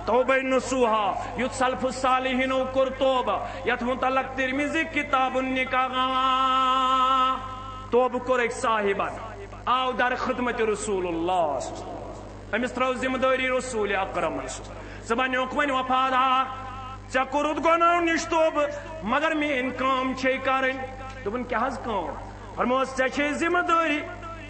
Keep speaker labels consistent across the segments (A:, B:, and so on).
A: توبہ نصوحا یت سلف الصالحینو کر توبہ یت متعلق ترمذی کتاب النکاح توبہ کور ایک صاحبان آو در خدمت رسول اللہ امس ترو ذمہ داری رسول اکرم زبان ون وفادار ژے کورت گناہ نش توبہ مگر میری کام چھ کرن دپن کیا حظ کام فرموس ژے چھ ذمہ داری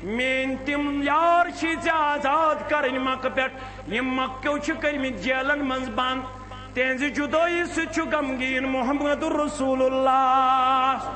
A: مین تم یار چھ ژے آزاد کرن مکہ پہ یم مکیو چھ کرمت جیلن مز بند تہذ جدائی سہ غمگین محمد رسول اللہ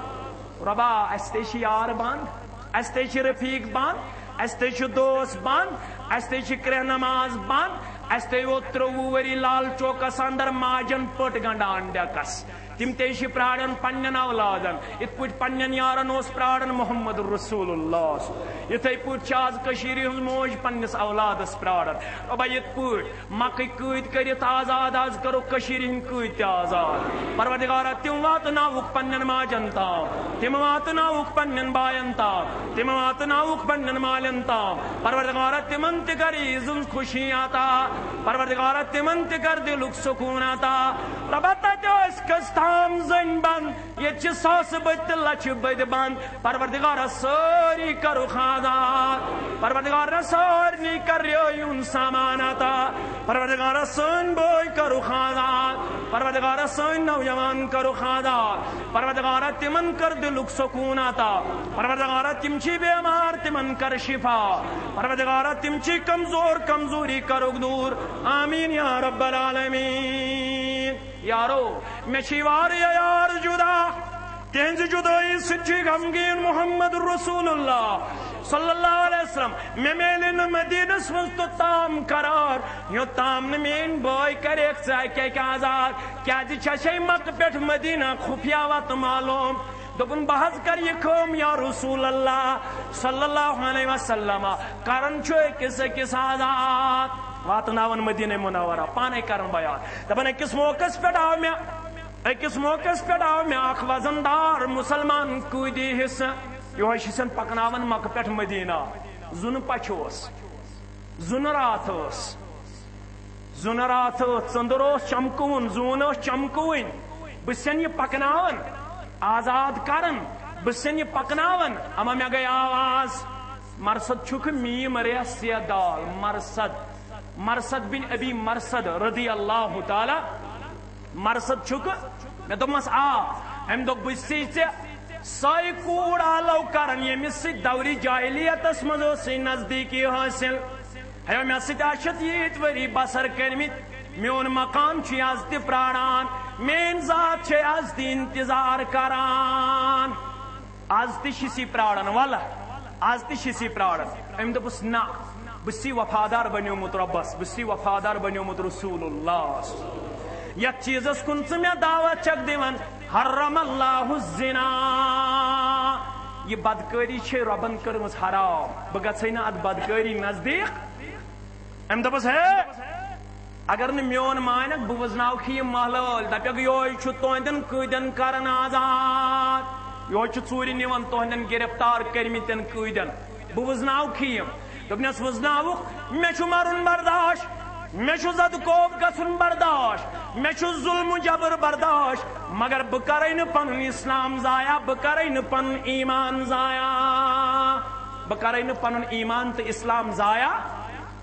A: ربا اس تے یار بند اس تے رفیق بند اس تے دوست بند اس تے کرہ نماز بند اس تے وہ 30 وری لال چوکس اندر ماجن پٹ گنڈان ڈکس تم تے پرارن پنن اولادن ات پٹ پنن یارن اس پرارن محمد رسول اللہ یتھے پٹ آز کشیر ہز موج پنس اولادس پرارن ابا یت پٹ مکہ قید کرت آزاد آز کرو کشیر ہند قید تہ آزاد پروردگارا تم واتناوک پنن ماجن تام تم واتناوک پنن بائن تام تم واتناوک پنن مالن تام پروردگارا تمن تہ کر عزت خوشی عطا پروردگارا تمن تہ کر دلک سکون عطا ربا تس کس تام زن بند یہ ساس بد لچھ بد بند پروردگارا ساری کرو خاندان پروردگارا سارنی کر یون سامان عطا پروردگارا سن بوئی کرو خاندان پروردگارا سن نوجوان کرو خاندان پروردگارا تمن کر دلک سکون عطا پروردگارا تم چھ بیمار تمن کر شفا پروردگارا تم چھ کمزوری کرو دور آمین یا رب العالمین یارو میں چیوار یار جدا تہذ جدائی سچی غمگین محمد رسول اللہ صلی اللہ علیہ وسلم میں میلن مدینس مز تو تام قرار یو تام مین بوئی کرے ژے آزاد کیا چھ مکہ پہ مدینہ خفیہ وت معلوم دپن بہت کر یہ کام یا رسول اللہ صلی اللہ علیہ وسلم کرن چھ أکس آزاد واتناون مدینہ منورہ پانے کرن بیان دپن أکس موقع پہ آو میں اخ وزندار مسلمان قیدی حصہ یہ حصن پکناون مکہ پہ مدینہ زن پچھوس زن رات ژندر چمکون زون چمکون بسن یہ پکناون آزاد کرن بسن یہ پکناون اما میں گئی آواز مرصد چھک میم ریس یا دال مرصد بن ابی مرصد رضی اللہ تعالی مرصد چھک میں دمس ام دو بسی سائی کوڑ آلو کرن یمس دوری جاہلیتس مزو نزدیکی حاصل ہے میں ست یت وری بسر کرمت میون مقام چھ آز تہ پراران مین ذات چھ آز تہ انتظار کران آز تہ شسی پراران والا آز تہ شسی پراران ام دپس نا بسی وفادار بنیومت ربس بسی وفادار بنیومت رسول اللہ یت چیزس کن میں دعوت چک دیون حرم اللہ الزنا یہ بدکاری چھ ربن کرمز حرام بہ گژھے نا ات بدکاری نزدیک ام دپس ہے اگر نہ میون مانک بہ وزناوکھ یہ محلول دپک یہ چھ تہندین قیدین کرن آزاد یہ چھ ژوٗرِ نِوان تہندین گرفتار کرمتین قیدین بہ وزناوکھ یہ دپنس وزناوکھ مے چھ مرن برداشت میں چھ زد کوب گژھن برداشت میں چھ ظلم جبر برداشت مگر بہ کرے نہ پنن اسلام ضایع بہ کرے نہ پنن ایمان ضایع بہ کرے نہ پنن ایمان تو اسلام ضایع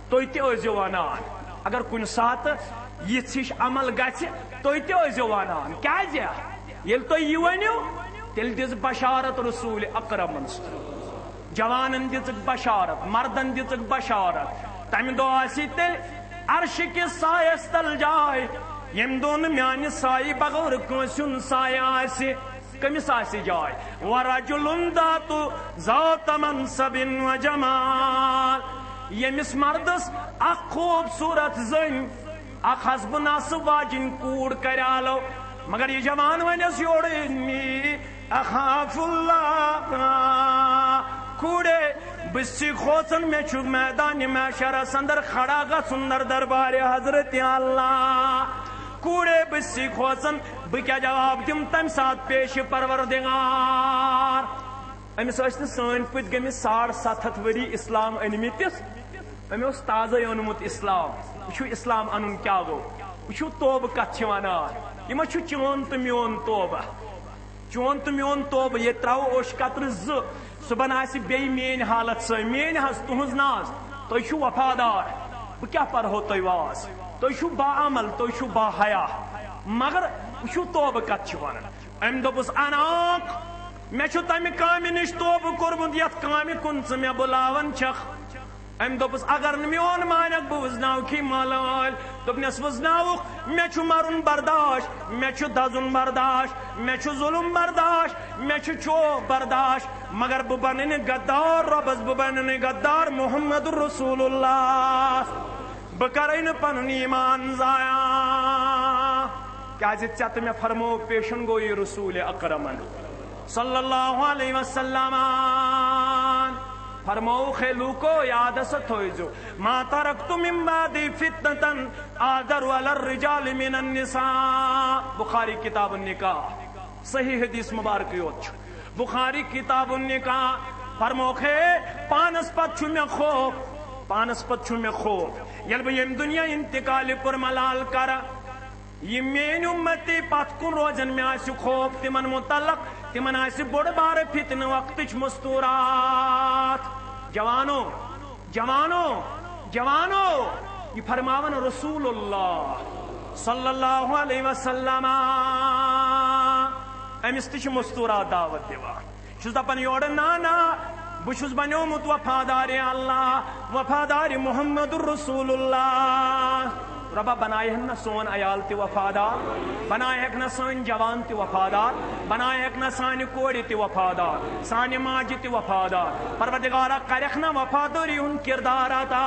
A: تُہۍ تہِ ٲسۍزیو ونان اگر کُنہِ ساتہٕ یِژھ ہِش عمل گژھِ تُہۍ تہِ ٲسۍزیو ونان کیازِ ییٚلہِ تُہۍ یہِ ؤنِو تیٚلہِ دِژ بشارت رسول اکرمن جوانن دِژٕکھ بشارت مردن دِژٕکھ بشارت تمہِ دۄہ آسہِ تیٚلہِ عرش کس سایس تل جائے یم دون میان سائی بغور کونسن سایہ آسی کمس آسی جائے ورجل ذات منصب و جمال یمس مردس اخ خوبصورت زن اخ حسب ناسب واجن کوڑ کرالو مگر یہ جوان ونس یوڑ انی اخاف اللہ کوڑے بسی کھوژن میں چھ میدان محشرس اندر کھڑا گژھن دربار حضرت اللہ کوڑے بسی کھوژن بہ کیا جواب دم تم سات پیش پروردگار امس ٲسۍ نہٕ سٲنۍ پٔتۍ گٔمٕتۍ 750 ؤری اسلام أنمٕتِس أمۍ اوس تازے اوٚنمُت اسلام وٕچھو اسلام انُن کیا گوٚو وچھو توبہ کت ونان یہ چھ چون تو میون توبہ چون تو میون توبہ یہ تراو اوش قطر صبح آسہ بیٚیہِ میٲنۍ حالت سٲنۍ میٲنۍ حظ تُہنٛز ناز تُہۍ چھِو وفادار بہٕ کیٛاہ پرہو تۄہہِ واز تُہۍ چھِو با عمل تُہۍ چھِو با حیا مگر وٕچھِو توبہ کتھ چھِ ونان أمۍ دوٚپُس اناق مےٚ چھُ تمہِ کامہِ نِش توبہ کوٚرمُت یتھ کامہِ کُن ژٕ مےٚ بُلاوان چھکھ أمۍ دوٚپُس اگر نہٕ میون مانکھ بہٕ وٕزناوکھے مالہٕ وٲلۍ دوٚپنس وٕزناوُکھ مےٚ چھُ مرُن برداشت مےٚ چھُ دزُن برداشت مےٚ چھُ ظُلم برداشت مےٚ چھُ چوب برداشت مگر بہٕ بنہٕ نہٕ غدار رۄبس بہٕ بنہٕ نہٕ غدار محمد رسول اللہ بہٕ کرے نہٕ پنُن ایمان ضایع کیازِ ژےٚ تہٕ مےٚ فرمو پیشن گویی رسول اکرمن صلی اللہ علیہ وسلم فرمو ہے لوکو یاد سا تھوئیزو ما ترکت من بعدی فتنة آدر علی الرجال من النساء بخاری کتاب النکاح صحیح حدیث مبارک یوت بخاری کتاب النکاح فرمو ہے پانس پت چھو میں خوف پانس پت چھو میں خوف یل بہ یم دنیا انتقال پر ملال کرا یہ مین امتی پت کن روزن میں آسی خوف تمن متعلق تمن آسی بڑ بار فتن وقتچ مستورات جوانو جوانو جوانو یہ فرماون رسول اللہ صلی اللہ علیہ وسلم امس تہ مستورات دعوت دیوان چھس دپان یور نا بہ چھس بنیومت وفادار اللہ وفادار محمد رسول اللہ ربا بنائے نا سون عیال تہ وفادار بنائے نا سن جوان تہ وفادار بنائے نا سانہ کور تہ وفادار سانہ ماجہ تہ وفادار پروردگارا کرکھ نا وفاداری ہند کردار عطا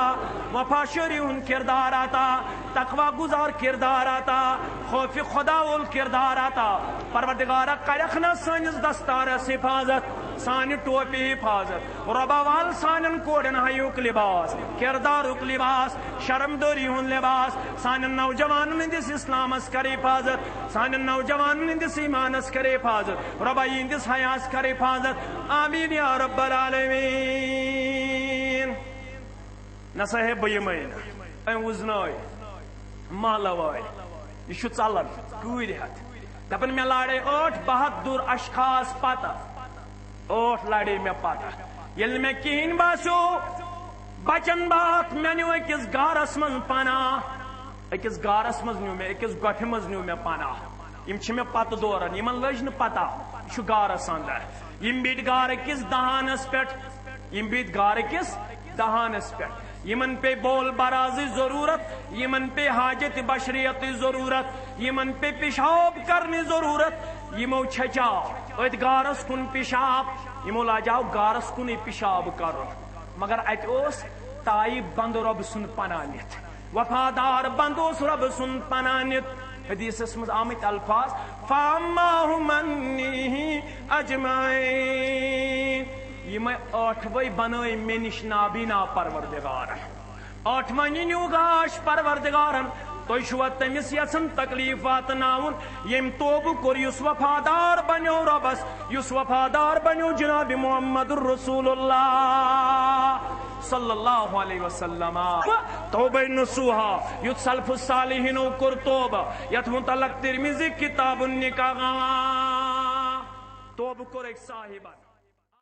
A: وفا شری ہند کردار عطا تقوی گزار کردار عطا خوف خدا ول کردار عطا پروردگارا کرکھ نا سانس دستارس حفاظت سانہ ٹوپی حفاظت ربا وال سانن کورن حیوک لباس کردارک لباس شرمداری ہند لباس سان نوجوان ہندس اسلامس کر حفاظت سان نوجوان ہندس ایمانس کر حفاظت ربا ہندس حیاس کر حفاظت آمین یا رب العالمین نسا ہے بیمین ام وزنائی مالوائی یہ چھو ژلن کور ہتھ دپن میں لاڑے 8 بہادر اشخاص پتہ 8 لاڑے میں پتہ یل میں کہین باسو بچن بات میں نیو اکس گارس من پناہ اکس گارس مز نیو میں اکس گوٹھ مز نیو میں پناہ یم چھ میں پتہ دوران یمن لج نہ پتہ چھ گارس اندر یم بیٹ گار کس دہانس پٹ یم بیٹ گار کس دہانس پٹ یمن پہ بول برازی ضرورت یمن پہ حاجت بشریت ضرورت یمن پہ پیشاب کرنی ضرورت یمو چھچاو ات گارس کن پیشاب یمو لاجاو گارس کن پیشاب کرو مگر ات اوس تائی بند رب سن پنانت وفادار بندوس رب سن پنانت حدیث مز آمت الفاظ فَأَمَّاهُ مَنِّهِ أَجْمَعِينَ یہ 8 بنائی میں نش نابینا پروردگار 8 نیو گاش پروردگارن تو چھوا تمس یسن تکلیف واتناون یم توبہ کور یس وفادار بنیو ربس یس وفادار بنیو جناب محمد رسول اللہ صلی اللہ علیہ وسلم توبہ نصوحا یت سلف الصالحین کور توبہ یت متعلق ترمذی کتاب النکاح توبہ کور ایک صاحبہ